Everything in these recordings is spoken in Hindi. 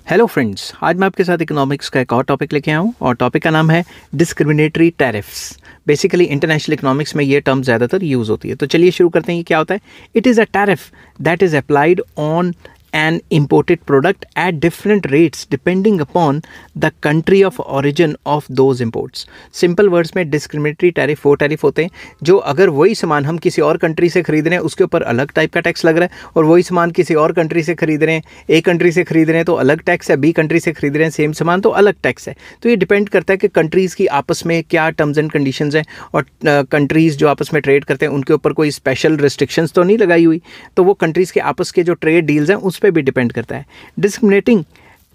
हेलो फ्रेंड्स, आज मैं आपके साथ इकोनॉमिक्स का एक और टॉपिक लेके आया हूँ और टॉपिक का नाम है discriminatory tariffs. Basically international economics में ये टर्म ज़्यादातर यूज़ होती है। तो चलिए शुरू करते हैं। ये क्या होता है? It is a tariff that is applied on an imported product at different rates depending upon the country of origin of those imports. Simple words में डिस्क्रिमिनेटरी टैरिफ वो टैरिफ होते हैं जो अगर वही सामान हम किसी और कंट्री से खरीद रहे हैं उसके ऊपर अलग टाइप का टैक्स लग रहा है, और वही सामान किसी और कंट्री से खरीद रहे हैं, ए कंट्री से खरीद रहे हैं तो अलग टैक्स है, बी कंट्री से खरीद रहे हैं सेम सामान तो अलग टैक्स है। तो ये डिपेंड करता है कि कंट्रीज़ की आपस में क्या टर्म्स एंड कंडीशंस हैं, और कंट्रीज़ जो आपस में ट्रेड करते हैं उनके ऊपर कोई स्पेशल रिस्ट्रिक्शंस तो नहीं लगाई हुई। तो वो कंट्रीज़ के आपस के जो ट्रेड डील्स हैं उस पर भी डिपेंड करता है। डिस्क्रिमिनेटिंग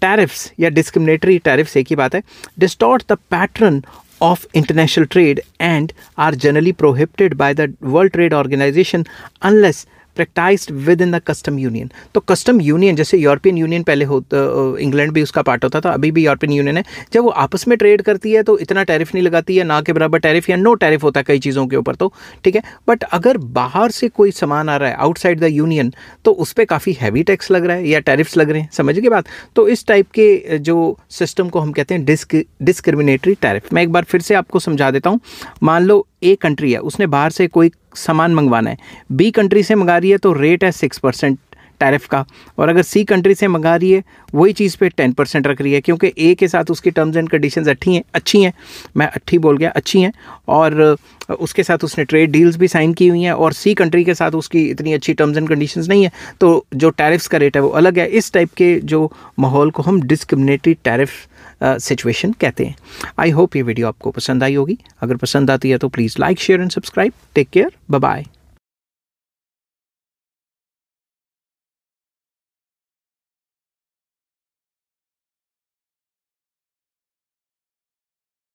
टैरिफ्स या डिस्क्रिमिनेटरी टैरिफ्स एक ही बात है। Distort the pattern of international trade and are generally prohibited by the World Trade Organization unless practised within the custom union. तो कस्टम यूनियन जैसे यूरोपियन यूनियन पहले होता, इंग्लैंड भी उसका पार्ट होता था, अभी भी यूरोपियन यूनियन है। जब वो आपस में ट्रेड करती है तो इतना टैरिफ नहीं लगाती है, ना के बराबर टैरिफ या नो टैरिफ होता है कई चीज़ों के ऊपर, तो ठीक है। बट अगर बाहर से कोई सामान आ रहा है आउटसाइड द यूनियन तो उस पर काफ़ी हैवी टैक्स लग रहा है या टैरिफ्स लग रहे हैं, समझ गए बात। तो इस टाइप के जो सिस्टम को हम कहते हैं डिस्क्रिमिनेटरी टैरिफ। मैं एक बार फिर से आपको समझा देता हूँ। मान लो ए कंट्री है, उसने बाहर से कोई सामान मंगवाना है, बी कंट्री से मंगा रही है तो रेट है 6% टैरिफ का, और अगर सी कंट्री से मंगा रही है वही चीज़ पे 10% रख रही है, क्योंकि ए के साथ उसकी टर्म्स एंड कंडीशंस अच्छी हैं, मैं अच्छी बोल गया, अच्छी हैं, और उसके साथ उसने ट्रेड डील्स भी साइन की हुई हैं, और सी कंट्री के साथ उसकी इतनी अच्छी टर्म्स एंड कंडीशंस नहीं है, तो जो टैरिफ्स का रेट है वो अलग है। इस टाइप के जो माहौल को हम डिस्क्रिमिनेटरी टैरिफ सिचुएशन कहते हैं। आई होप ये वीडियो आपको पसंद आई होगी। अगर पसंद आती है तो please like, share and subscribe. Take care, bye bye.